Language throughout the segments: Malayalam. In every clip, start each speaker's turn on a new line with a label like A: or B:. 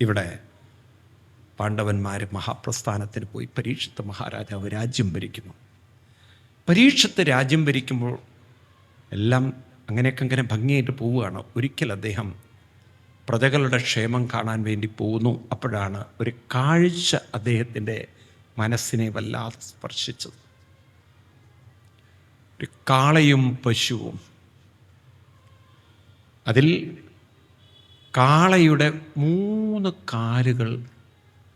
A: ഇവിടെ പാണ്ഡവന്മാർ മഹാപ്രസ്ഥാനത്തിന് പോയി പരീക്ഷത്ത് മഹാരാജാവ് രാജ്യം ഭരിക്കുന്നു. പരീക്ഷത്ത് രാജ്യം ഭരിക്കുമ്പോൾ എല്ലാം അങ്ങനെ ഭംഗിയായിട്ട് പോവുകയാണ്. ഒരിക്കൽ അദ്ദേഹം പ്രജകളുടെ ക്ഷേമം കാണാൻ വേണ്ടി പോകുന്നു. അപ്പോഴാണ് ഒരു കാഴ്ച അദ്ദേഹത്തിൻ്റെ മനസ്സിനെ വല്ലാതെ സ്പർശിച്ചത്. ഒരു കാളയും പശുവും. അതിൽ കാളയുടെ 3 കാലുകൾ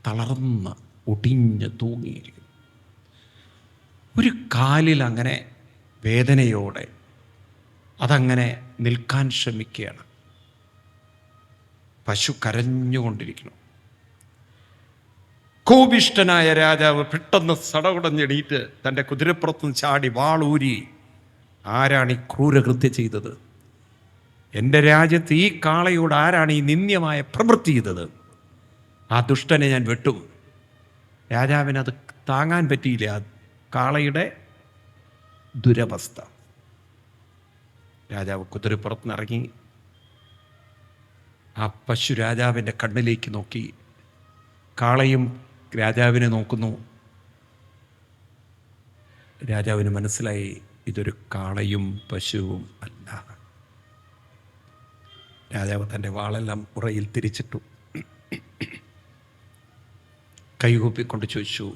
A: തളർന്ന് ഒടിഞ്ഞ് തൂങ്ങിയിരിക്കുന്നു. ഒരു കാലിൽ അങ്ങനെ വേദനയോടെ അതങ്ങനെ നിൽക്കാൻ ശ്രമിക്കുകയാണ്. പശു കരഞ്ഞുകൊണ്ടിരിക്കുന്നു. കോപിഷ്ഠനായ രാജാവ് പെട്ടെന്ന് സടകുടഞ്ഞെണീറ്റ് തൻ്റെ കുതിരപ്പുറത്തുനിന്ന് ചാടി വാളൂരി, ആരാണ് ഈ ക്രൂരകൃത്യം ചെയ്തത്? എൻ്റെ രാജ്യത്ത് ഈ കാളയോട് ആരാണ് ഈ നിന്ദ്യമായ പ്രവൃത്തി ചെയ്തത്? ആ ദുഷ്ടനെ ഞാൻ വെട്ടും. രാജാവിനത് താങ്ങാൻ പറ്റിയില്ല, ആ കാളയുടെ ദുരവസ്ഥ. രാജാവ് കുതിരപ്പുറത്തുനിന്ന് ഇറങ്ങി ആ പശു രാജാവിൻ്റെ കണ്ണിലേക്ക് നോക്കി. കാളയും രാജാവിനെ നോക്കുന്നു. രാജാവിന് മനസ്സിലായി, ഇതൊരു കാളയും പശുവും അല്ല. രാജാവ് തൻ്റെ വാളെല്ലാം ഉറയിൽ തിരിച്ചിട്ടു. കൈകൂപ്പിക്കൊണ്ട് ചോദിച്ചു,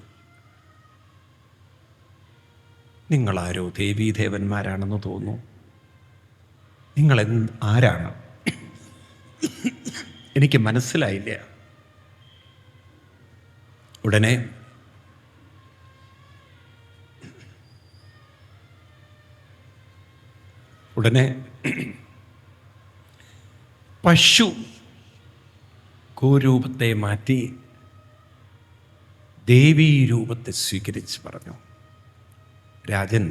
A: നിങ്ങളാരോ ദേവീദേവന്മാരാണെന്ന് തോന്നുന്നു. നിങ്ങൾ ആരാണ്? എനിക്ക് മനസ്സിലായില്ല. ഉടനെ പശു ഗോരൂപത്തെ മാറ്റി ദേവീരൂപത്തെ സ്വീകരിച്ച് പറഞ്ഞു, രാജൻ,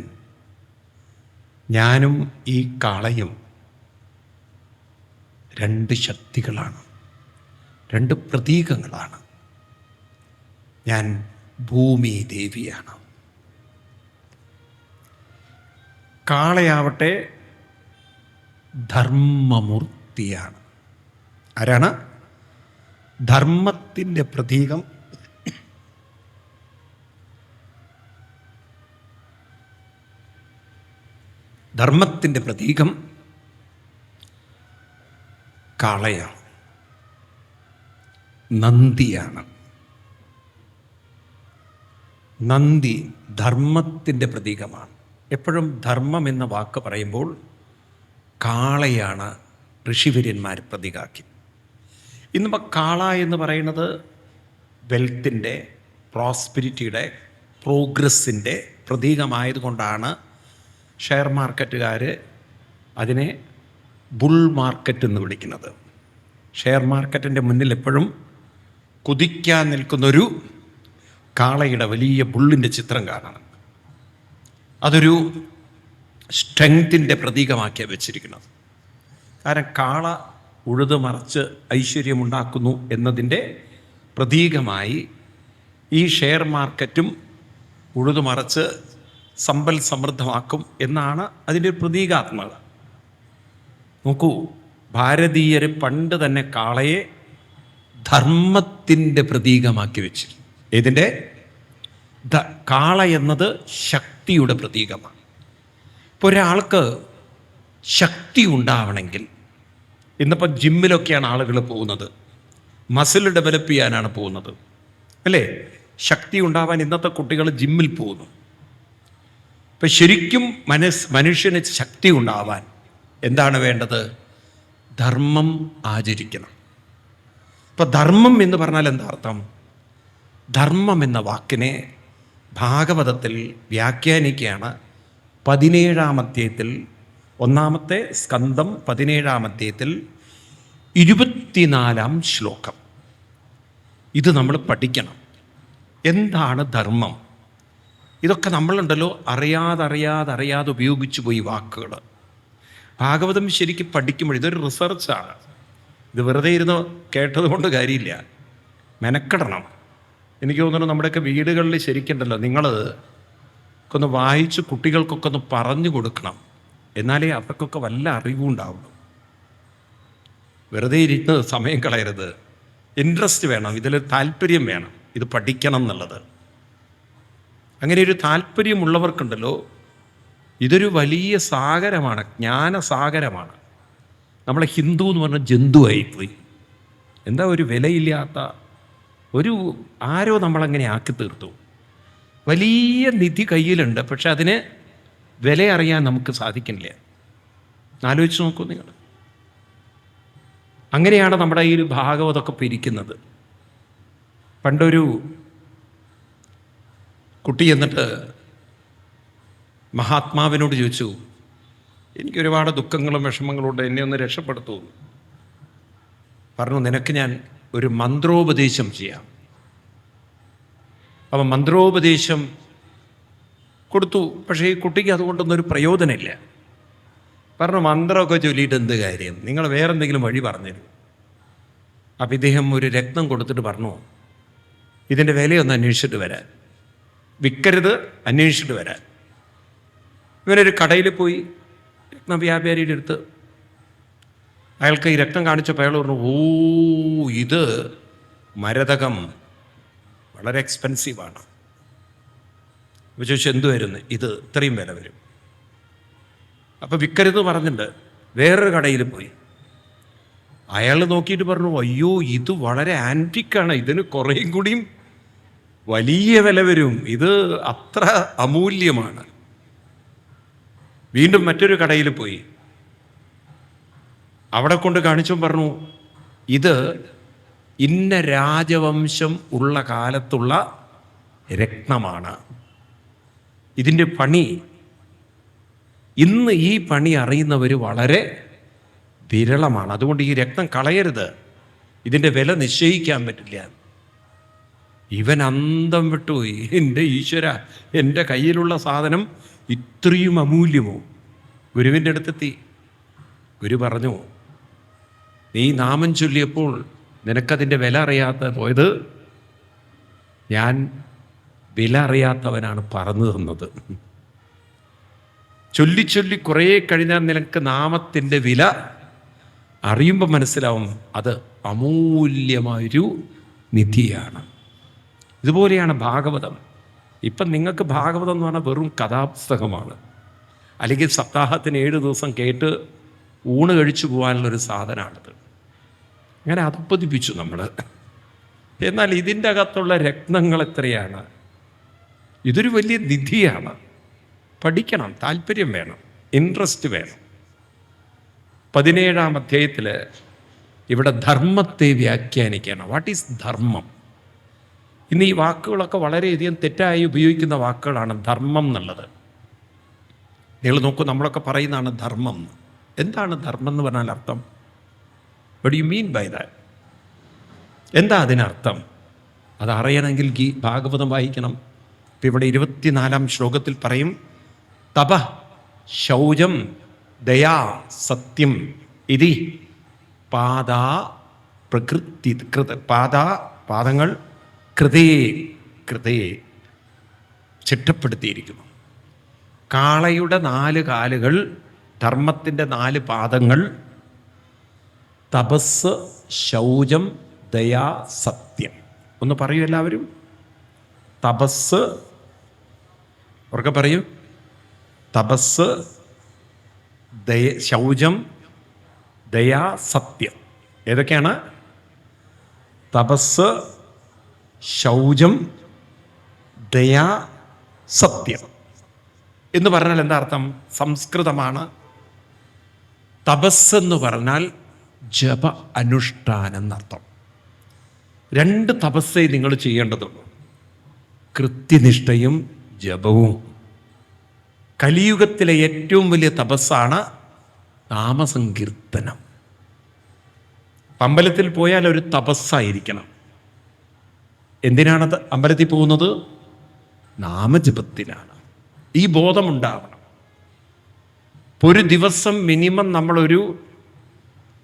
A: ഞാനും ഈ കാളയും 2 ശക്തികളാണ്, 2 പ്രതീകങ്ങളാണ്. ഞാൻ ഭൂമി ദേവിയാണ്. കാളയാവട്ടെ ധർമ്മമൂർത്തിയാണ്. ആരാണ്? ധർമ്മത്തിൻ്റെ പ്രതീകം. ധർമ്മത്തിൻ്റെ പ്രതീകം കാളയാണ്, നന്ദിയാണ്. നന്ദി ധർമ്മത്തിൻ്റെ പ്രതീകമാണ്. എപ്പോഴും ധർമ്മം എന്ന വാക്ക് പറയുമ്പോൾ കാളയാണ് ഋഷിവര്യന്മാർ പ്രതീകാക്കി. ഇന്നിപ്പോൾ കാള എന്ന് പറയുന്നത് വെൽത്തിൻ്റെ, പ്രോസ്പിരിറ്റിയുടെ, പ്രോഗ്രസ്സിൻ്റെ പ്രതീകമായതുകൊണ്ടാണ് ഷെയർ മാർക്കറ്റുകാർ അതിനെ ബുൾ മാർക്കറ്റ് എന്ന് വിളിക്കുന്നത്. ഷെയർ മാർക്കറ്റിൻ്റെ മുന്നിൽ എപ്പോഴും കുതിക്കാൻ നിൽക്കുന്നൊരു കാളയുടെ വലിയ ബുള്ളിൻ്റെ ചിത്രം കാണണം. അതൊരു സ്ട്രെങ്ത്തിൻ്റെ പ്രതീകമാക്കിയാണ് വെച്ചിരിക്കുന്നത്. കാരണം കാള ഉഴുതുമറിച്ച് ഐശ്വര്യമുണ്ടാക്കുന്നു എന്നതിൻ്റെ പ്രതീകമായി ഈ ഷെയർ മാർക്കറ്റും ഉഴുതുമറിച്ച് സമ്പൽ സമൃദ്ധമാക്കും എന്നാണ് അതിൻ്റെ ഒരു പ്രതീകാത്മകത. നോക്കൂ, ഭാരതീയർ പണ്ട് തന്നെ കാളയെ ധർമ്മത്തിൻ്റെ പ്രതീകമാക്കി വെച്ചിരുന്നു. ഇതിൻ്റെ കാള എന്നത് ശക്തിയുടെ പ്രതീകമാണ്. ഇപ്പോൾ ഒരാൾക്ക് ശക്തി ഉണ്ടാവണമെങ്കിൽ, ഇന്നിപ്പോൾ ജിമ്മിലൊക്കെയാണ് ആളുകൾ പോകുന്നത്, മസിൽ ഡെവലപ്പ് ചെയ്യാനാണ് പോകുന്നത്, അല്ലേ? ശക്തി ഉണ്ടാവാൻ ഇന്നത്തെ കുട്ടികൾ ജിമ്മിൽ പോകുന്നു. ഇപ്പം ശരിക്കും മനുഷ്യന് ശക്തി ഉണ്ടാവാൻ എന്താണ് വേണ്ടത്? ധർമ്മം ആചരിക്കണം. ഇപ്പം ധർമ്മം എന്ന് പറഞ്ഞാൽ എന്താ അർത്ഥം? ധർമ്മം എന്ന വാക്കിനെ ഭാഗവതത്തിൽ വ്യാഖ്യാനിക്കുകയാണ് 17-ാം അധ്യായത്തിൽ, 1-ാമത്തെ സ്കന്ധം 17-ാം അധ്യായത്തിൽ 24-ാം ശ്ലോകം. ഇത് നമ്മൾ പഠിക്കണം. എന്താണ് ധർമ്മം? ഇതൊക്കെ നമ്മളുണ്ടല്ലോ അറിയാതെ ഉപയോഗിച്ചു പോയി വാക്കുകൾ. ഭാഗവതം ശരിക്കും പഠിക്കുമ്പോൾ ഇതൊരു റിസർച്ചാണ്. ഇത് വെറുതെ ഇരുന്ന് കേട്ടത് കൊണ്ട് കാര്യമില്ല, മെനക്കെടണം. എനിക്ക് തോന്നുന്നു നമ്മുടെയൊക്കെ വീടുകളിൽ ശരിക്കുണ്ടല്ലോ, നിങ്ങൾ ഒന്ന് വായിച്ച് കുട്ടികൾക്കൊക്കെ ഒന്ന് പറഞ്ഞു കൊടുക്കണം. എന്നാലേ അവർക്കൊക്കെ വല്ല അറിവും ഉണ്ടാവുള്ളൂ. വെറുതെ ഇരുന്ന് സമയം കളയരുത്. ഇൻട്രസ്റ്റ് വേണം, ഇതിൽ താല്പര്യം വേണം, ഇത് പഠിക്കണം എന്നുള്ളത്. അങ്ങനെ ഒരു താല്പര്യമുള്ളവർക്കുണ്ടല്ലോ, ഇതൊരു വലിയ സാഗരമാണ്, ജ്ഞാനസാഗരമാണ്. നമ്മളെ ഹിന്ദു എന്ന് പറഞ്ഞ ജന്തുവായിപ്പോയി. എന്താ ഒരു വിലയില്ലാത്ത ഒരു ആരോ നമ്മളങ്ങനെ ആക്കി തീർത്തു. വലിയ നിധി കയ്യിലുണ്ട്, പക്ഷെ അതിന് വില അറിയാൻ നമുക്ക് സാധിക്കുന്നില്ല. ആലോചിച്ച് നോക്കൂ നിങ്ങൾ. അങ്ങനെയാണ് നമ്മുടെ ഈ ഭാഗവതമൊക്കെ പിരിക്കുന്നത്. പണ്ടൊരു കുട്ടി എന്നിട്ട് മഹാത്മാവിനോട് ചോദിച്ചു, എനിക്കൊരുപാട് ദുഃഖങ്ങളും വിഷമങ്ങളും ഉണ്ട്, എന്നെ ഒന്ന് രക്ഷപ്പെടുത്തൂ. പറഞ്ഞു, നിനക്ക് ഞാൻ ഒരു മന്ത്രോപദേശം ചെയ്യാം. അപ്പം മന്ത്രോപദേശം കൊടുത്തു. പക്ഷേ ഈ കുട്ടിക്ക് അതുകൊണ്ടൊന്നും ഒരു പ്രയോജനമില്ല. പറഞ്ഞു, മന്ത്രമൊക്കെ ചൊല്ലിയിട്ട് എന്ത് കാര്യം, നിങ്ങൾ വേറെന്തെങ്കിലും വഴി പറഞ്ഞുതരും. അപ്പം ഇദ്ദേഹം ഒരു രത്നം കൊടുത്തിട്ട് പറഞ്ഞു, ഇതിൻ്റെ വിലയൊന്ന് അന്വേഷിച്ചിട്ട് വരാൻ, വിൽക്കരുത്, അന്വേഷിച്ചിട്ട് വരാൻ. ഇവനൊരു കടയിൽ പോയി രത്ന വ്യാപാരിയുടെ അടുത്ത് അയാൾക്ക് ഈ രക്തം കാണിച്ചപ്പോൾ അയാൾ പറഞ്ഞു, ഓ ഇത് മരതകം വളരെ എക്സ്പെൻസീവാണ്. അപ്പോൾ ചോദിച്ചു, എന്ത് വരുന്നു? ഇത് ഇത്രയും വില വരും. അപ്പോൾ വിൽക്കരുത് പറഞ്ഞിട്ടുണ്ട്. വേറൊരു കടയിൽ പോയി അയാൾ നോക്കിയിട്ട് പറഞ്ഞു, അയ്യോ ഇത് വളരെ ആൻറ്റിക്കാണ്, ഇതിന് കുറേയും കൂടിയും വലിയ വില വരും, ഇത് അത്ര അമൂല്യമാണ്. വീണ്ടും മറ്റൊരു കടയിൽ പോയി അവിടെ കൊണ്ട് കാണിച്ചും പറഞ്ഞു, ഇത് ഇന്ന രാജവംശം ഉള്ള കാലത്തുള്ള രത്നമാണ്, ഇതിൻ്റെ പണി ഇന്ന് ഈ പണി അറിയുന്നവർ വളരെ വിരളമാണ്, അതുകൊണ്ട് ഈ രത്നം കളയരുത്, ഇതിൻ്റെ വില നിശ്ചയിക്കാൻ പറ്റില്ല. ഇവൻ അന്തം വിട്ടുപോയി. എൻ്റെ ഈശ്വര, എൻ്റെ കയ്യിലുള്ള സാധനം ഇത്രയും അമൂല്യമോ? ഗുരുവിൻ്റെ അടുത്തെത്തി. ഗുരു പറഞ്ഞു, നീ നാമം ചൊല്ലിയപ്പോൾ നിനക്കതിൻ്റെ വില അറിയാത്ത പോയത്, ഞാൻ വില അറിയാത്തവനാണ് പറഞ്ഞു തന്നത്. ചൊല്ലി ചൊല്ലി കുറേ കഴിഞ്ഞാൽ നിനക്ക് നാമത്തിൻ്റെ വില അറിയുമ്പോൾ മനസ്സിലാവും, അത് അമൂല്യമായൊരു നിധിയാണ്. ഇതുപോലെയാണ് ഭാഗവതം. ഇപ്പം നിങ്ങൾക്ക് ഭാഗവതം എന്ന് പറഞ്ഞാൽ വെറും കഥാപുസ്തകമാണ്, അല്ലെങ്കിൽ സപ്താഹത്തിന് 7 ദിവസം കേട്ട് ഊണ് കഴിച്ചു പോകാനുള്ളൊരു സാധനമാണിത്. അങ്ങനെ അധപ്പതിപ്പിച്ചു നമ്മൾ. എന്നാൽ ഇതിൻ്റെ അകത്തുള്ള രത്നങ്ങൾ എത്രയാണ്! ഇതൊരു വലിയ നിധിയാണ്. പഠിക്കണം, താല്പര്യം വേണം, ഇൻട്രസ്റ്റ് വേണം. 17-ാം അധ്യായത്തിൽ ഇവിടെ ധർമ്മത്തെ വ്യാഖ്യാനിക്കുകയാണ്. വാട്ട് ഈസ് ധർമ്മം? ഇന്ന് ഈ വാക്കുകളൊക്കെ വളരെയധികം തെറ്റായി ഉപയോഗിക്കുന്ന വാക്കുകളാണ്, ധർമ്മം എന്നുള്ളത്. നിങ്ങൾ നോക്കൂ, നമ്മളൊക്കെ പറയുന്നതാണ് ധർമ്മം. എന്താണ് ധർമ്മം എന്ന് പറഞ്ഞാൽ അർത്ഥം? what do you mean by that? എന്താ അതിനർത്ഥം? അതറിയണമെങ്കിൽ ഈ ഭാഗവതം വായിക്കണം. ഇപ്പം ഇവിടെ 24-ാം ശ്ലോകത്തിൽ പറയും, തപ ശൗചം ദയാ സത്യം ഇതി പാദാ പ്രകൃതി പാദങ്ങൾ കൃതേ ചിട്ടപ്പെടുത്തിയിരിക്കുന്നു. കാളയുടെ 4 കാലുകൾ, ധർമ്മത്തിൻ്റെ 4 പാദങ്ങൾ, തപസ്, ശൗചം, ദയാ, സത്യം. ഒന്ന് പറയൂ എല്ലാവരും. തപസ്, ഉറക്കെ പറയൂ. തപസ്, ശൗചം, ദയാ, സത്യം. ഏതൊക്കെയാണ്? തപസ്, ശൗചം, ദയാ, സത്യം എന്ന് പറഞ്ഞാൽ എന്താ അർത്ഥം? സംസ്കൃതമാണ്. തപസ് എന്ന് പറഞ്ഞാൽ ജപ അനുഷ്ഠാനം എന്നർത്ഥം. 2 തപസ്സേ നിങ്ങൾ ചെയ്യേണ്ടതുള്ളൂ, കൃത്യനിഷ്ഠയും ജപവും. കലിയുഗത്തിലെ ഏറ്റവും വലിയ തപസ്സാണ് നാമസങ്കീർത്തനം. അമ്പലത്തിൽ പോയാൽ ഒരു തപസ്സായിരിക്കണം. എന്തിനാണ് അമ്പലത്തിൽ പോകുന്നത്? നാമജപത്തിനാണ്. ഈ ബോധമുണ്ടാവണം. ഒരു ദിവസം മിനിമം നമ്മളൊരു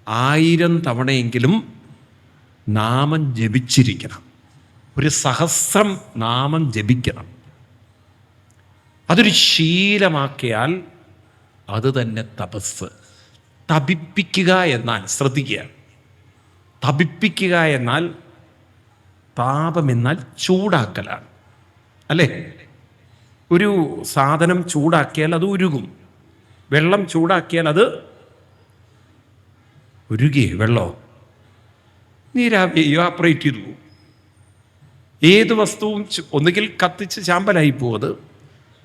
A: 1000 തവണയെങ്കിലും നാമം ജപിച്ചിരിക്കണം. ഒരു 1000 നാമം ജപിക്കണം. അതൊരു ശീലമാക്കിയാൽ അത് തന്നെ തപസ്. തപിപ്പിക്കുക എന്നാൽ, ശ്രദ്ധിക്കുക, തപിപ്പിക്കുക എന്നാൽ, താപമെന്നാൽ ചൂടാക്കലാണ്, അല്ലേ? ഒരു സാധനം ചൂടാക്കിയാൽ അത് ഉരുകും. വെള്ളം ചൂടാക്കിയാൽ അത് ഉരുകിയേ വെള്ളമോ നീരാവി ഇവാപ്പറേറ്റ് ചെയ്തു പോകും. ഏത് വസ്തുവും ഒന്നുകിൽ കത്തിച്ച് ചാമ്പലായി പോകും,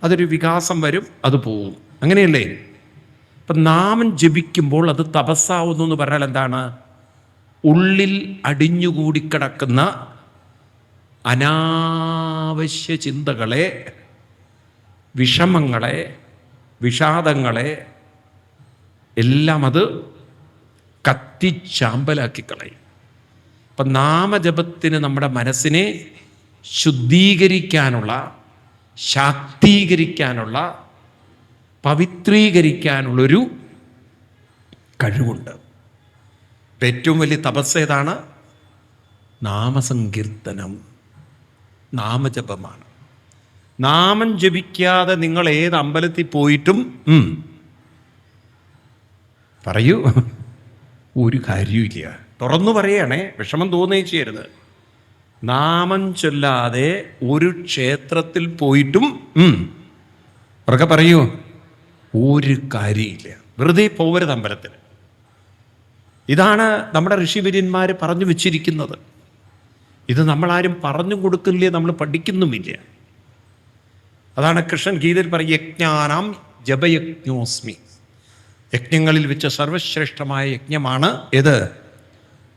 A: അതൊരു വികാസം വരും, അത് പോവും. അങ്ങനെയല്ലേ? അപ്പം നാമം ജപിക്കുമ്പോൾ അത് തപസ്സാവുന്നു എന്ന് പറഞ്ഞാൽ എന്താണ്? ഉള്ളിൽ അടിഞ്ഞുകൂടിക്കിടക്കുന്ന അനാവശ്യ ചിന്തകളെ, വിഷമങ്ങളെ, വിഷാദങ്ങളെ എല്ലാം അത് കത്തിച്ചാമ്പലാക്കി കളയും. അപ്പം നാമജപത്തിന് നമ്മുടെ മനസ്സിനെ ശുദ്ധീകരിക്കാനുള്ള, ശാക്തീകരിക്കാനുള്ള, പവിത്രീകരിക്കാനുള്ളൊരു കഴിവുണ്ട്. ഏറ്റവും വലിയ തപസ് ഏതാണ്? നാമസങ്കീർത്തനം, നാമജപമാണ്. നാമം ജപിക്കാതെ നിങ്ങൾ ഏത് അമ്പലത്തിൽ പോയിട്ടും പറയൂ, ഒരു കാര്യമില്ല. തുറന്നു പറയണേ, വിഷമം തോന്നുകയും ചെയ്യരുത്. നാമം ചൊല്ലാതെ ഒരു ക്ഷേത്രത്തിൽ പോയിട്ടും ഉറക്കെ പറയൂ, ഒരു കാര്യമില്ല. വെറുതെ പോവരുത് അമ്പലത്തിൽ. ഇതാണ് നമ്മുടെ ഋഷിവര്യന്മാർ പറഞ്ഞു വെച്ചിരിക്കുന്നത്. ഇത് നമ്മളാരും പറഞ്ഞു കൊടുക്കില്ലേ, നമ്മൾ പഠിക്കുന്നുമില്ല. അതാണ് കൃഷ്ണൻ ഗീതയിൽ പറയും, യജ്ഞാനാം ജപയജ്ഞോസ്മി. യജ്ഞങ്ങളിൽ വെച്ച സർവശ്രേഷ്ഠമായ യജ്ഞമാണ് ഏത്?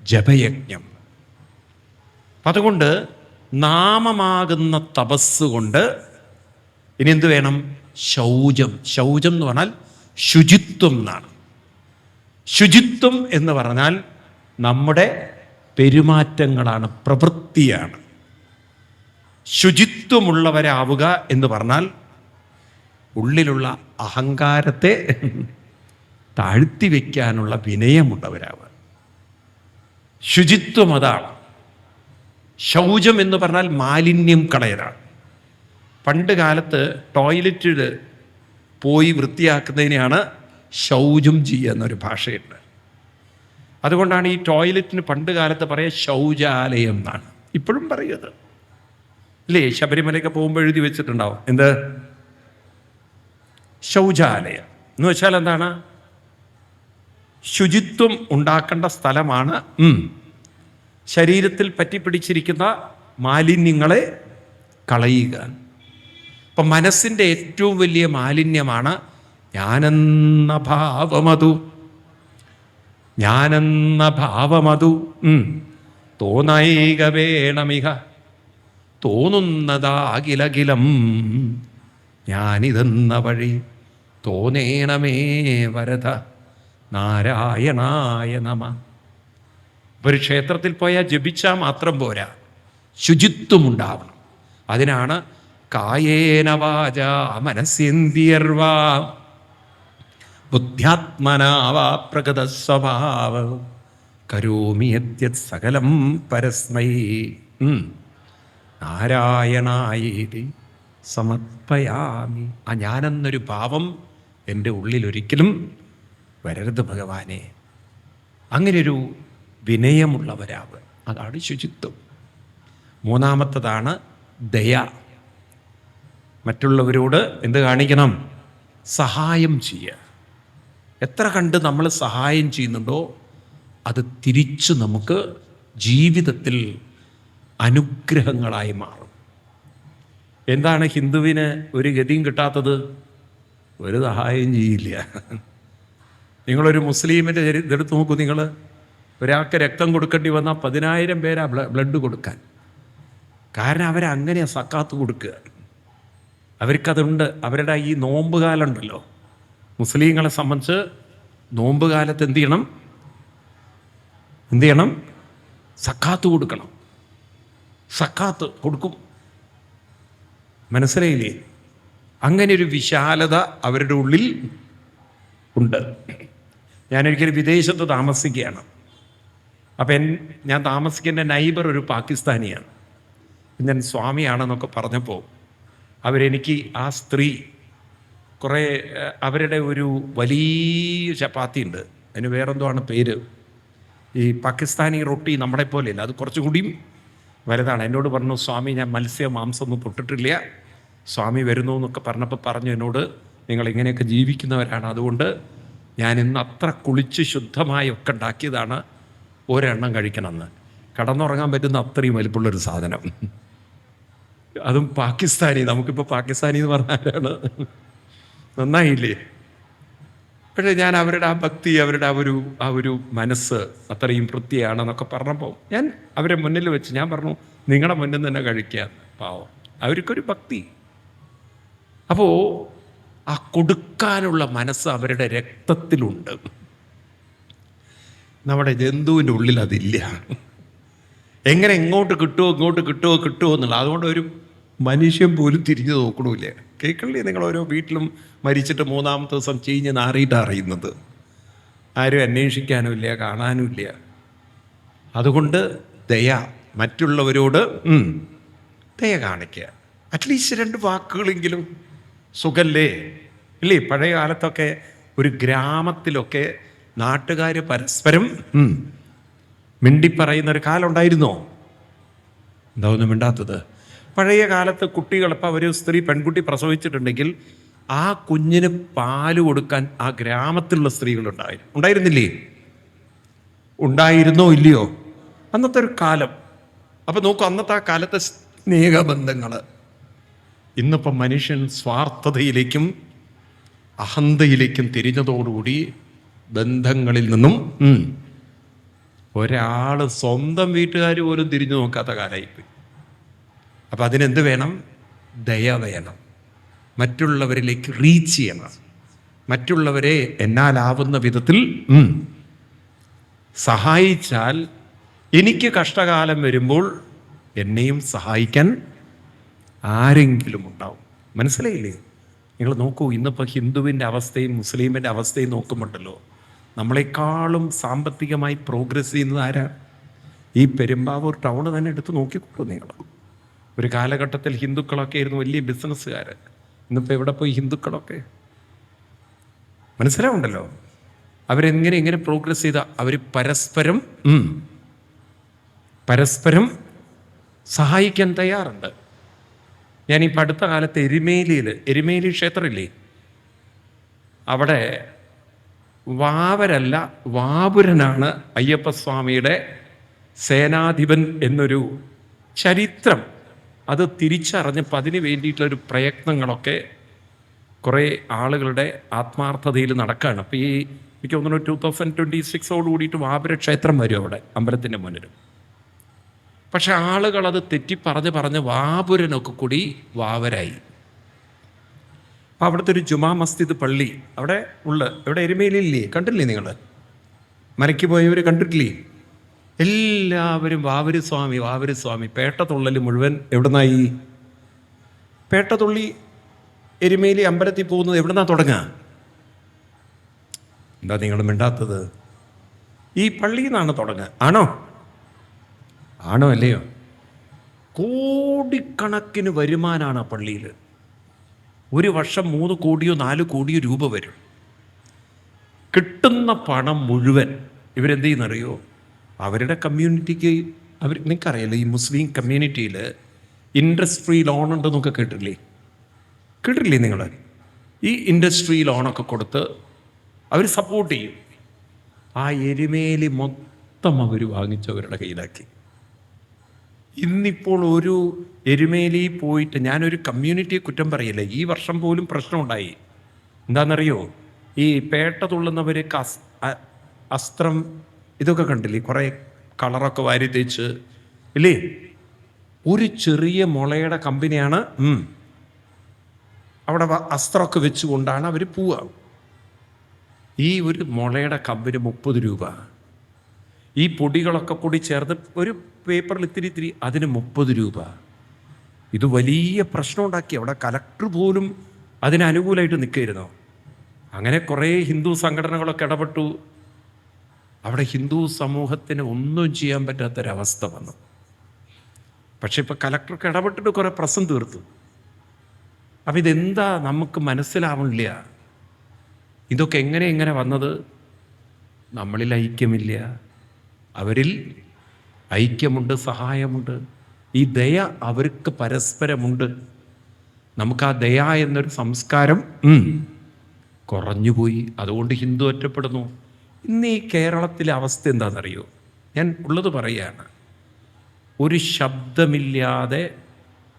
A: ജപയജ്ഞം. അതുകൊണ്ട് നാമമാകുന്ന തപസ് കൊണ്ട് ഇനി എന്ത് വേണം? ശൗചം. ശൗചം എന്ന് പറഞ്ഞാൽ ശുചിത്വം എന്നാണ്. ശുചിത്വം എന്ന് പറഞ്ഞാൽ നമ്മുടെ പെരുമാറ്റങ്ങളാണ്, പ്രവൃത്തിയാണ്. ശുചിത്വമുള്ളവരാവുക എന്ന് പറഞ്ഞാൽ ഉള്ളിലുള്ള അഹങ്കാരത്തെ താഴ്ത്തി വയ്ക്കാനുള്ള വിനയമുള്ളവരാവുക. ശുചിത്വം അതാണ്. ശൗചം എന്ന് പറഞ്ഞാൽ മാലിന്യം കളയലാണ്. പണ്ട് കാലത്ത് ടോയ്ലറ്റിൽ പോയി വൃത്തിയാക്കുന്നതിനെയാണ് ശൗചം ചെയ്യുക എന്നൊരു ഭാഷയുണ്ട്. അതുകൊണ്ടാണ് ഈ ടോയ്ലറ്റിന് പണ്ട് കാലത്ത് പറയുക ശൗചാലയം എന്നാണ്. ഇപ്പോഴും പറയുന്നത് അല്ലേ? ശബരിമലയൊക്കെ പോകുമ്പോൾ എഴുതി വെച്ചിട്ടുണ്ടാവും, എന്ത്? ശൗചാലയം എന്ന് വെച്ചാൽ എന്താണ്? ശുചിത്വം ഉണ്ടാക്കേണ്ട സ്ഥലമാണ്. ശരീരത്തിൽ പറ്റിപ്പിടിച്ചിരിക്കുന്ന മാലിന്യങ്ങളെ കളയുക. അപ്പം മനസ്സിൻ്റെ ഏറ്റവും വലിയ മാലിന്യമാണ് ഞാനെന്ന ഭാവമതു. ഞാനെന്ന ഭാവമതു തോന്നൈക വേണമിക തോന്നുന്നതാകിലകിലം ഞാനിതെന്ന വഴി തോന്നേണമേ വരദ നാരായണായ നമ. ഒരു ക്ഷേത്രത്തിൽ പോയാൽ ജപിച്ചാൽ മാത്രം പോരാ, ശുചിത്വമുണ്ടാവണം. അതിനാണ് കായേന വാച മനസ്സേന്ദ്രിയർവാ ബുദ്ധ്യാത്മനാവാ പ്രകൃത സ്വഭാവ കരോമി യദ്യത് സകലം പരസ്മൈ നാരായണായേതി സമർപ്പയാമി. ആ ഞാനെന്നൊരു ഭാവം എൻ്റെ ഉള്ളിൽ ഒരിക്കലും വരരുത് ഭഗവാനെ. അങ്ങനെയൊരു വിനയമുള്ളവരാവുക, അതാണ് ശുചിത്വം. മൂന്നാമത്തതാണ് ദയ. മറ്റുള്ളവരോട് എന്ത് കാണിക്കണം? സഹായം ചെയ്യുക. എത്ര കണ്ട് നമ്മൾ സഹായം ചെയ്യുന്നുണ്ടോ അത് തിരിച്ച് നമുക്ക് ജീവിതത്തിൽ അനുഗ്രഹങ്ങളായി മാറും. എന്താണ് ഹിന്ദുവിന് ഒരു ഗതിയും കിട്ടാത്തത്? ഒരു സഹായം ചെയ്യില്ല. നിങ്ങളൊരു മുസ്ലിമിൻ്റെ ഇതെടുത്ത് നോക്കൂ. നിങ്ങൾ ഒരാൾക്ക് രക്തം കൊടുക്കേണ്ടി വന്നാൽ 10,000 പേരാ ബ്ലഡ് കൊടുക്കാൻ. കാരണം അവരങ്ങനെ സക്കാത്ത് കൊടുക്കുക. അവർക്കതുണ്ട്. അവരുടെ ഈ നോമ്പ് കാലം ഉണ്ടല്ലോ, മുസ്ലിങ്ങളെ സംബന്ധിച്ച് നോമ്പ് കാലത്ത് എന്ത് ചെയ്യണം? സക്കാത്ത് കൊടുക്കണം. സക്കാത്ത് കൊടുക്കും. മനസ്സിലായില്ലേ? അങ്ങനെ ഒരു വിശാലത അവരുടെ ഉള്ളിൽ ഉണ്ട്. ഞാനൊരിക്കലും വിദേശത്ത് താമസിക്കുകയാണ്. അപ്പം ഞാൻ താമസിക്കുന്ന നൈബർ ഒരു പാകിസ്ഥാനിയാണ്. ഞാൻ സ്വാമിയാണെന്നൊക്കെ പറഞ്ഞപ്പോൾ അവരെനിക്ക് ആ സ്ത്രീ കുറേ അവരുടെ ഒരു വലിയ ചപ്പാത്തി ഉണ്ട്, അതിന് വേറെന്തോ ആണ് പേര്. ഈ പാകിസ്ഥാനി റൊട്ടി നമ്മളെ പോലെയല്ല, അത് കുറച്ചുകൂടിയും വലുതാണ്. എന്നോട് പറഞ്ഞു, സ്വാമി ഞാൻ മാംസം ഒന്നും തൊട്ടിട്ടില്ല, സ്വാമി വരുന്നു എന്നൊക്കെ പറഞ്ഞപ്പോൾ പറഞ്ഞു എന്നോട്, നിങ്ങൾ ഇങ്ങനെയൊക്കെ ജീവിക്കുന്നവരാണ്, അതുകൊണ്ട് ഞാൻ ഇന്ന് അത്ര കുളിച്ച് ശുദ്ധമായി ഒക്കെ ഉണ്ടാക്കിയതാണ്, ഒരെണ്ണം കഴിക്കണമെന്ന്. കടന്നുറങ്ങാൻ പറ്റുന്ന അത്രയും വലിപ്പമുള്ളൊരു സാധനം, അതും പാകിസ്ഥാനി. നമുക്കിപ്പോൾ പാകിസ്ഥാനി എന്ന് പറഞ്ഞാലാണ് നന്നായില്ലേ? പക്ഷേ ഞാൻ അവരുടെ ആ ഭക്തി, അവരുടെ ആ ഒരു മനസ്സ് അത്രയും വൃത്തിയാണെന്നൊക്കെ പറഞ്ഞപ്പോൾ ഞാൻ അവരെ മുന്നിൽ വെച്ച് ഞാൻ പറഞ്ഞു, നിങ്ങളുടെ മുന്നിൽ തന്നെ കഴിക്കുക. പാവം, അവർക്കൊരു ഭക്തി. അപ്പോൾ ആ കൊടുക്കാനുള്ള മനസ്സ് അവരുടെ രക്തത്തിലുണ്ട്. നമ്മുടെ ജന്തുവിൻ്റെ ഉള്ളിൽ അതില്ല. എങ്ങനെ ഇങ്ങോട്ട് കിട്ടുമോ എന്നുള്ള. അതുകൊണ്ട് ഒരു മനുഷ്യൻ പോലും തിരിഞ്ഞു നോക്കണമില്ല. കേൾക്കണില്ലേ നിങ്ങൾ? ഓരോ വീട്ടിലും മരിച്ചിട്ട് 3-ാമത്തെ ദിവസം ചീഞ്ഞ് നാറിയിട്ട് അറിയുന്നത്. ആരും അന്വേഷിക്കാനുമില്ല, കാണാനുമില്ല. അതുകൊണ്ട് ദയ, മറ്റുള്ളവരോട് ദയ കാണിക്കുക. അറ്റ്ലീസ്റ്റ് 2 വാക്കുകളെങ്കിലും. സുഖല്ലേ ഇല്ലേ? പഴയ കാലത്തൊക്കെ ഒരു ഗ്രാമത്തിലൊക്കെ നാട്ടുകാർ പരസ്പരം മിണ്ടിപ്പറയുന്നൊരു കാലം ഉണ്ടായിരുന്നോ? എന്താ ഒന്നും മിണ്ടാത്തത്? പഴയ കാലത്ത് കുട്ടികൾ, ഇപ്പം ഒരു പെൺകുട്ടി പ്രസവിച്ചിട്ടുണ്ടെങ്കിൽ ആ കുഞ്ഞിന് പാല് കൊടുക്കാൻ ആ ഗ്രാമത്തിലുള്ള സ്ത്രീകൾ ഉണ്ടായിരുന്നില്ലേ? ഉണ്ടായിരുന്നോ ഇല്ലയോ? അന്നത്തെ ഒരു കാലം. അപ്പം നോക്കൂ, അന്നത്തെ ആ കാലത്തെ സ്നേഹബന്ധങ്ങൾ. ഇന്നിപ്പം മനുഷ്യൻ സ്വാർത്ഥതയിലേക്കും അഹന്തയിലേക്കും തിരിഞ്ഞതോടുകൂടി ബന്ധങ്ങളിൽ നിന്നും ഒരാൾ സ്വന്തം വീട്ടുകാർ പോലും തിരിഞ്ഞു നോക്കാത്ത കാലമായിപ്പോയി. അപ്പം അതിനെന്ത് വേണം? ദയ വേണം. മറ്റുള്ളവരിലേക്ക് റീച്ച് ചെയ്യണം. മറ്റുള്ളവരെ എന്നാലാവുന്ന വിധത്തിൽ സഹായിച്ചാൽ എനിക്ക് കഷ്ടകാലം വരുമ്പോൾ എന്നെയും സഹായിക്കാൻ ആരെങ്കിലും ഉണ്ടാവും. മനസ്സിലായില്ലേ? നിങ്ങൾ നോക്കൂ, ഇന്നിപ്പോൾ ഹിന്ദുവിൻ്റെ അവസ്ഥയും മുസ്ലിമിൻ്റെ അവസ്ഥയും നോക്കുമ്പോണ്ടല്ലോ, നമ്മളെക്കാളും സാമ്പത്തികമായി പ്രോഗ്രസ് ചെയ്യുന്നത് ആരാ? ഈ പെരുമ്പാവൂർ ടൗൺ തന്നെ എടുത്ത് നോക്കിക്കോളൂ നിങ്ങൾ. ഒരു കാലഘട്ടത്തിൽ ഹിന്ദുക്കളൊക്കെ ആയിരുന്നു വലിയ ബിസിനസ്സുകാർ. ഇന്നിപ്പോൾ എവിടെ പോയി ഹിന്ദുക്കളൊക്കെ? മനസ്സിലാവുണ്ടല്ലോ അവരെങ്ങനെ പ്രോഗ്രസ് ചെയ്ത? അവർ പരസ്പരം സഹായിക്കാൻ തയ്യാറുണ്ട്. ഞാനിപ്പോൾ അടുത്ത കാലത്ത് എരുമേലി ക്ഷേത്രമില്ലേ, അവിടെ വാവരല്ല വാപുരനാണ് അയ്യപ്പസ്വാമിയുടെ സേനാധിപൻ എന്നൊരു ചരിത്രം. അത് തിരിച്ചറിഞ്ഞപ്പോൾ അതിന് വേണ്ടിയിട്ടുള്ളൊരു പ്രയത്നങ്ങളൊക്കെ കുറേ ആളുകളുടെ ആത്മാർത്ഥതയിൽ നടക്കുകയാണ്. അപ്പോൾ എനിക്ക് തോന്നുന്നു 2026 കൂടിയിട്ട് വാപുര ക്ഷേത്രം വരും അവിടെ അമ്പലത്തിൻ്റെ മുന്നിൽ. പക്ഷെ ആളുകൾ അത് പറഞ്ഞ് വാപുരനൊക്കെ കൂടി വാവരായി. അപ്പം അവിടുത്തെ ഒരു ജുമാ മസ്ജിദ് പള്ളി അവിടെ ഇവിടെ എരുമേലില്ലേ? കണ്ടില്ലേ നിങ്ങൾ? മരയ്ക്ക് പോയവർ കണ്ടിട്ടില്ലേ? എല്ലാവരും വാവര് സ്വാമി. പേട്ടതുള്ളൽ മുഴുവൻ എവിടുന്നായി? പേട്ടതുള്ളി എരുമേലി അമ്പലത്തിൽ പോകുന്നത് എവിടുന്നാ തുടങ്ങുക? എന്താ നിങ്ങൾ മിണ്ടാത്തത്? ഈ പള്ളിയിൽ നിന്നാണ് തുടങ്ങുക. ആണോ അല്ലയോ? കോടിക്കണക്കിന് വരുമാനമാണ് ആ പള്ളിയിൽ. ഒരു വർഷം 3 കോടിയോ 4 കോടിയോ രൂപ വരും. കിട്ടുന്ന പണം മുഴുവൻ ഇവരെന്ത് ചെയ്യുന്നറിയോ? അവരുടെ കമ്മ്യൂണിറ്റിക്ക് നിങ്ങൾക്കറിയാലോ, ഈ മുസ്ലിം കമ്മ്യൂണിറ്റിയിൽ ഇൻഡസ്ട്രി ലോൺ ഉണ്ടെന്നൊക്കെ കേട്ടില്ലേ നിങ്ങൾ? ഈ ഇൻഡസ്ട്രി ലോണൊക്കെ കൊടുത്ത് അവർ സപ്പോർട്ട് ചെയ്യും. ആ എരുമേലി മൊത്തം അവർ വാങ്ങിച്ചവരുടെ കയ്യിലാക്കി. ഇന്നിപ്പോൾ ഒരു എരുമേലി പോയിട്ട്, ഞാനൊരു കമ്മ്യൂണിറ്റിയെ കുറ്റം പറയില്ല, ഈ വർഷം പോലും പ്രശ്നമുണ്ടായി. എന്താണെന്നറിയോ? ഈ പേട്ട തുള്ളുന്നവർ അസ്ത്രം ഇതൊക്കെ കണ്ടില്ലേ? കുറേ കളറൊക്കെ വാരി തേച്ച് ഇല്ലേ? ഒരു ചെറിയ മുളയുടെ കമ്പനിയാണ് അവിടെ അസ്ത്രമൊക്കെ വെച്ചുകൊണ്ടാണ് അവർ പോവുക. ഈ ഒരു മുളയുടെ കമ്പനി 30 രൂപ. ഈ പൊടികളൊക്കെ കൂടി ചേർത്ത് ഒരു പേപ്പറിൽ ഇത്തിരി അതിന് 30 രൂപ. ഇത് വലിയ പ്രശ്നം ഉണ്ടാക്കി. അവിടെ കലക്ടർ പോലും അതിനനുകൂലമായിട്ട് നിൽക്കുകയായിരുന്നു. അങ്ങനെ കുറേ ഹിന്ദു സംഘടനകളൊക്കെ ഇടപെട്ടു. അവിടെ ഹിന്ദു സമൂഹത്തിന് ഒന്നും ചെയ്യാൻ പറ്റാത്തൊരവസ്ഥ വന്നു. പക്ഷെ ഇപ്പം കലക്ടർക്ക് ഇടപെട്ടിട്ട് കുറേ പ്രശ്നം തീർത്തു. അപ്പം ഇതെന്താ നമുക്ക് മനസ്സിലാവണില്ല. ഇതൊക്കെ എങ്ങനെ വന്നത്? നമ്മളിൽ ഐക്യമില്ല, അവരിൽ ഐക്യമുണ്ട്, സഹായമുണ്ട്. ഈ ദയ അവർക്ക് പരസ്പരമുണ്ട്. നമുക്ക് ആ ദയ എന്നൊരു സംസ്കാരം കുറഞ്ഞുപോയി. അതുകൊണ്ട് ഹിന്ദു ഒറ്റപ്പെടുന്നു. ഇന്ന് ഈ കേരളത്തിലെ അവസ്ഥ എന്താണെന്നറിയോ? ഞാൻ ഉള്ളത് പറയുകയാണ്. ഒരു ശബ്ദമില്ലാതെ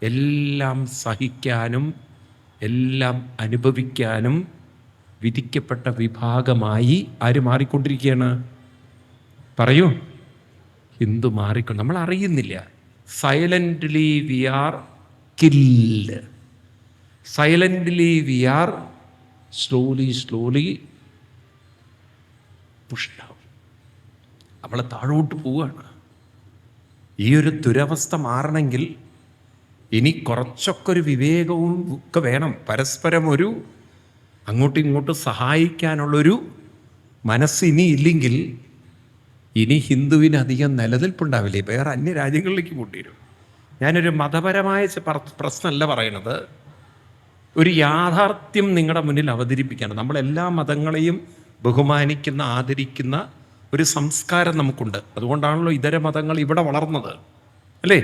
A: എല്ലാം സഹിക്കാനും എല്ലാം അനുഭവിക്കാനും വിധിക്കപ്പെട്ട വിഭാഗമായി ആര് മാറിക്കൊണ്ടിരിക്കുകയാണ്? പറയൂ. ഹിന്ദു മാറിക്കൊണ്ട് നമ്മൾ അറിയുന്നില്ല. Silently we are killed. Silently we are slowly pushed out. നമ്മൾ താഴോട്ട് പോവുകയാണ്. ഈ ഒരു ദുരവസ്ഥ മാറണമെങ്കിൽ ഇനി കുറച്ചൊക്കെ ഒരു വിവേകവും ഒക്കെ വേണം. പരസ്പരം ഒരു അങ്ങോട്ടും ഇങ്ങോട്ടും സഹായിക്കാനുള്ളൊരു മനസ്സ് ഇനി ഇല്ലെങ്കിൽ ഇനി ഹിന്ദുവിന് അധികം നിലനിൽപ്പുണ്ടാവില്ലേ. വേറെ അന്യരാജ്യങ്ങളിലേക്ക് കൊണ്ടുവരും. ഞാനൊരു മതപരമായ പ്രശ്നമല്ല പറയണത്, ഒരു യാഥാർത്ഥ്യം നിങ്ങളുടെ മുന്നിൽ അവതരിപ്പിക്കുകയാണ്. നമ്മളെല്ലാ മതങ്ങളെയും ബഹുമാനിക്കുന്ന, ആദരിക്കുന്ന ഒരു സംസ്കാരം നമുക്കുണ്ട്. അതുകൊണ്ടാണല്ലോ ഇതര മതങ്ങൾ ഇവിടെ വളർന്നത്, അല്ലേ?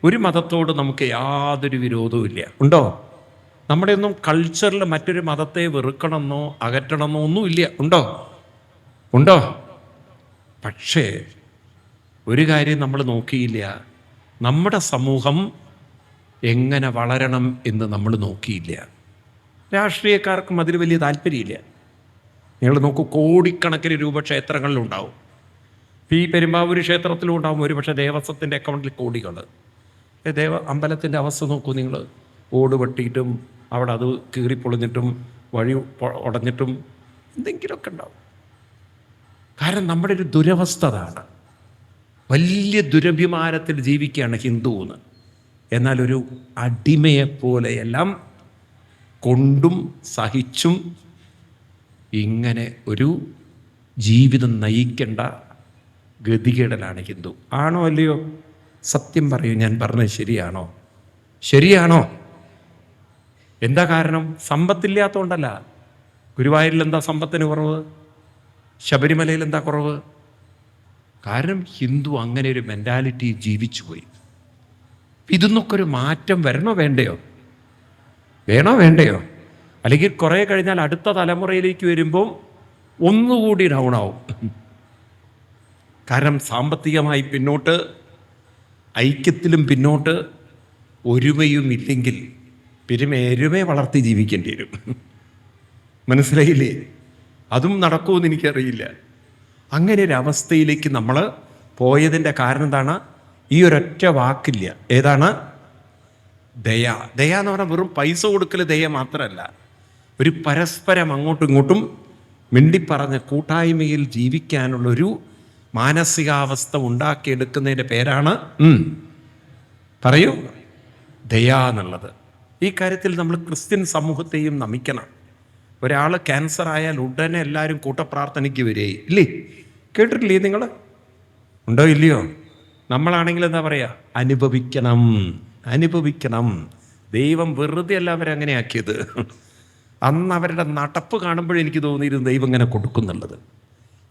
A: ഒരു മതത്തോട് നമുക്ക് യാതൊരു വിരോധവും ഇല്ല. ഉണ്ടോ? നമ്മുടെ ഒന്നും കൾച്ചറിൽ മറ്റൊരു മതത്തെ വെറുക്കണമെന്നോ അകറ്റണമെന്നോ ഒന്നുമില്ല. ഉണ്ടോ? പക്ഷേ ഒരു കാര്യം നമ്മൾ നോക്കിയില്ല, നമ്മുടെ സമൂഹം എങ്ങനെ വളരണം എന്ന് നമ്മൾ നോക്കിയില്ല. രാഷ്ട്രീയക്കാർക്കും അതിൽ വലിയ താല്പര്യമില്ല. നിങ്ങൾ നോക്കൂ, കോടിക്കണക്കിന് രൂപ ക്ഷേത്രങ്ങളിലുണ്ടാവും. ഈ പെരുമ്പാവൂർ ക്ഷേത്രത്തിലും ഉണ്ടാവും ഒരുപക്ഷെ ദേവസ്വത്തിൻ്റെ അക്കൗണ്ടിൽ കോടികൾ. അമ്പലത്തിൻ്റെ അവസ്ഥ നോക്കൂ നിങ്ങൾ. ഓട് വെട്ടിയിട്ടും അവിടെ അത് കീറിപ്പൊളിഞ്ഞിട്ടും വഴി ഉടഞ്ഞിട്ടും എന്തെങ്കിലുമൊക്കെ ഉണ്ടാവും. കാരണം നമ്മുടെ ഒരു ദുരവസ്ഥ അതാണ്. വലിയ ദുരഭിമാനത്തിൽ ജീവിക്കുകയാണ് ഹിന്ദു എന്ന്. എന്നാൽ ഒരു അടിമയെപ്പോലെയെല്ലാം കൊണ്ടും സഹിച്ചും ഇങ്ങനെ ഒരു ജീവിതം നയിക്കേണ്ട ഗതികേടലാണ് ഹിന്ദു. ആണോ അല്ലയോ? സത്യം പറയൂ, ഞാൻ പറഞ്ഞത് ശരിയാണോ? എന്താ കാരണം? സമ്പത്തില്ലാത്തതുകൊണ്ടല്ല. ഗുരുവായൂരിൽ എന്താ സമ്പത്തിന് കുറവ്? ശബരിമലയിൽ എന്താ കുറവ്? കാരണം ഹിന്ദു അങ്ങനെ ഒരു മെൻറ്റാലിറ്റി ജീവിച്ചു പോയി. ഇതിന്നൊക്കെ ഒരു മാറ്റം വരണോ വേണ്ടയോ? അല്ലെങ്കിൽ കുറേ കഴിഞ്ഞാൽ അടുത്ത തലമുറയിലേക്ക് വരുമ്പോൾ ഒന്നുകൂടി ഡൗൺ ആവും. കാരണം സാമ്പത്തികമായി പിന്നോട്ട്, ഐക്യത്തിലും പിന്നോട്ട്, ഒരുമയും ഇല്ലെങ്കിൽ എരുമയെ വളർത്തി ജീവിക്കേണ്ടി വരും. മനസ്സിലായില്ലേ? അതും നടക്കുമെന്ന് എനിക്കറിയില്ല. അങ്ങനെ ഒരു അവസ്ഥയിലേക്ക് നമ്മൾ പോയതിൻ്റെ കാരണം എന്താണ്? ഈ ഒരൊറ്റ വാക്കില്ല. ഏതാണ്? ദയ എന്ന് പറഞ്ഞാൽ വെറും പൈസ കൊടുക്കൽ ദയ മാത്രമല്ല, ഒരു പരസ്പരം അങ്ങോട്ടും ഇങ്ങോട്ടും മിണ്ടിപ്പറഞ്ഞ് കൂട്ടായ്മയിൽ ജീവിക്കാനുള്ളൊരു മാനസികാവസ്ഥ ഉണ്ടാക്കിയെടുക്കുന്നതിൻ്റെ പേരാണ് പറയൂ ദയ എന്നുള്ളത്. ഈ കാര്യത്തിൽ നമ്മൾ ക്രിസ്ത്യൻ സമൂഹത്തെയും നമിക്കണം. ഒരാൾ ക്യാൻസർ ആയാൽ ഉടനെ എല്ലാവരും കൂട്ടപ്രാർത്ഥനയ്ക്ക് വരികയും ഇല്ലേ? കേട്ടിട്ടില്ലേ നിങ്ങൾ? ഉണ്ടോ ഇല്ലയോ? നമ്മളാണെങ്കിൽ എന്താ പറയുക? അനുഭവിക്കണം. ദൈവം വെറുതെ അല്ല അവരങ്ങനെ ആക്കിയത്. അന്ന് അവരുടെ നടപ്പ് കാണുമ്പോഴെനിക്ക് തോന്നിയിരുന്നു ദൈവം ഇങ്ങനെ കൊടുക്കുന്നുള്ളത്.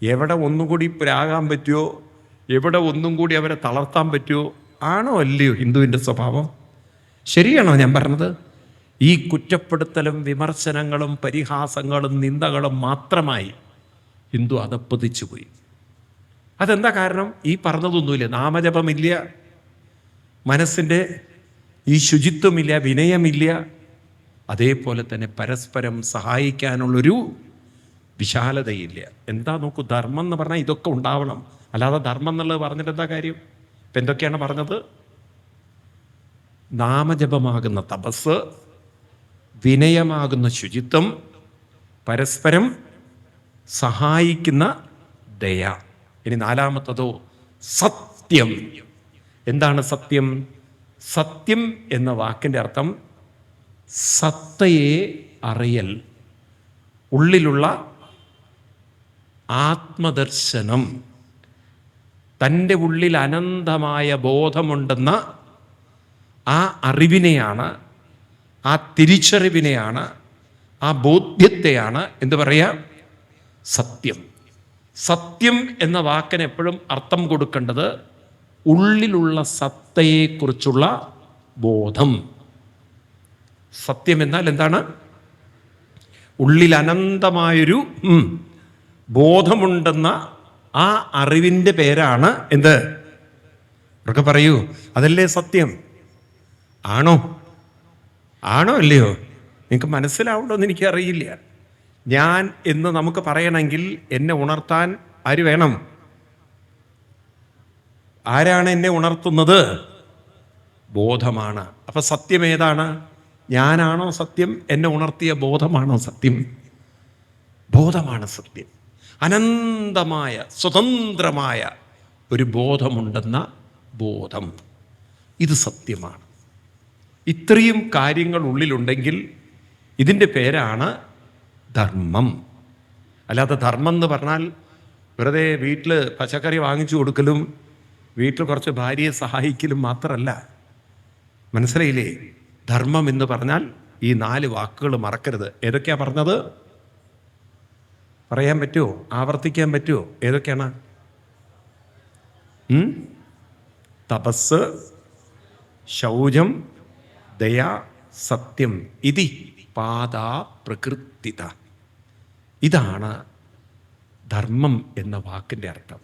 A: എവിടെ ഒന്നും കൂടി പ്രാകാൻ പറ്റുമോ, എവിടെ ഒന്നും കൂടി അവരെ തളർത്താൻ പറ്റുമോ? ആണോ അല്ലയോ ഹിന്ദുവിൻ്റെ സ്വഭാവം? ശരിയാണോ ഞാൻ പറഞ്ഞത്? ഈ കുറ്റപ്പെടുത്തലും വിമർശനങ്ങളും പരിഹാസങ്ങളും നിന്ദകളും മാത്രമായി ഹിന്ദു അധപ്പതിച്ചു പോയി. അതെന്താ കാരണം? ഈ പറഞ്ഞതൊന്നുമില്ല. നാമജപമില്ല, മനസ്സിൻ്റെ ഈ ശുചിത്വമില്ല, വിനയമില്ല. അതേപോലെ തന്നെ പരസ്പരം സഹായിക്കാനുള്ളൊരു വിശാലതയില്ല. എന്താ നോക്കൂ, ധർമ്മം എന്ന് പറഞ്ഞാൽ ഇതൊക്കെ ഉണ്ടാവണം. അല്ലാതെ ധർമ്മം എന്നുള്ളത് പറഞ്ഞിട്ട് എന്താ കാര്യം? ഇപ്പം എന്തൊക്കെയാണ് പറഞ്ഞത്? നാമജപമാകുന്ന തപസ്, വിനയമാകുന്ന ശുചിത്വം, പരസ്പരം സഹായിക്കുന്ന ദയ. ഇനി നാലാമത്തതോ സത്യം. എന്താണ് സത്യം? സത്യം എന്ന വാക്കിൻ്റെ അർത്ഥം സത്തയെ അറിയൽ, ഉള്ളിലുള്ള ആത്മദർശനം, തൻ്റെ ഉള്ളിൽ അനന്തമായ ബോധമുണ്ടെന്ന ആ അറിവിനെയാണ് ആ തിരിച്ചറിവിനെയാണ്, ആ ബോധ്യത്തെയാണ് എന്ത് പറയുക? സത്യം. സത്യം എന്ന വാക്കിന് എപ്പോഴും അർത്ഥം കൊടുക്കേണ്ടത് ഉള്ളിലുള്ള സത്തയെക്കുറിച്ചുള്ള ബോധം. സത്യം എന്നാൽ എന്താണ്? ഉള്ളിൽ അനന്തമായൊരു ബോധമുണ്ടെന്ന ആ അറിവിൻ്റെ പേരാണ് എന്ത്? അവർക്ക് പറയൂ, അതല്ലേ സത്യം? ആണോ? ആണോ അല്ലയോ? നിങ്ങൾക്ക് മനസ്സിലാവുണ്ടോ എന്ന് എനിക്കറിയില്ല. ഞാൻ എന്ന് നമുക്ക് പറയണമെങ്കിൽ എന്നെ ഉണർത്താൻ ആര് വേണം? ആരാണ് എന്നെ ഉണർത്തുന്നത്? ബോധമാണ്. അപ്പൊ സത്യം ഏതാണ്? ഞാനാണോ സത്യം? എന്നെ ഉണർത്തിയ ബോധമാണോ സത്യം? ബോധമാണ് സത്യം. അനന്തമായ സ്വതന്ത്രമായ ഒരു ബോധമുണ്ടെന്ന ബോധം, ഇത് സത്യമാണ്. ഇത്രയും കാര്യങ്ങൾ ഉള്ളിലുണ്ടെങ്കിൽ ഇതിൻ്റെ പേരാണ് ധർമ്മം. അല്ലാതെ ധർമ്മം എന്ന് പറഞ്ഞാൽ വെറുതെ വീട്ടിൽ പച്ചക്കറി വാങ്ങിച്ചു കൊടുക്കലും വീട്ടിൽ കുറച്ച് ഭാര്യയെ സഹായിക്കലും മാത്രമല്ല. മനസ്സിലായില്ലേ? ധർമ്മം എന്ന് പറഞ്ഞാൽ ഈ 4 വാക്കുകൾ മറക്കരുത്. ഏതൊക്കെയാ പറഞ്ഞത്? പറയാൻ പറ്റുമോ? ആവർത്തിക്കാൻ പറ്റുമോ? ഏതൊക്കെയാണ്? തപസ്, ശൗചം, ദയ, സത്യം. ഇതി പാദാ പ്രകൃതിത. ഇതാണ് ധർമ്മം എന്ന വാക്കിൻ്റെ അർത്ഥം.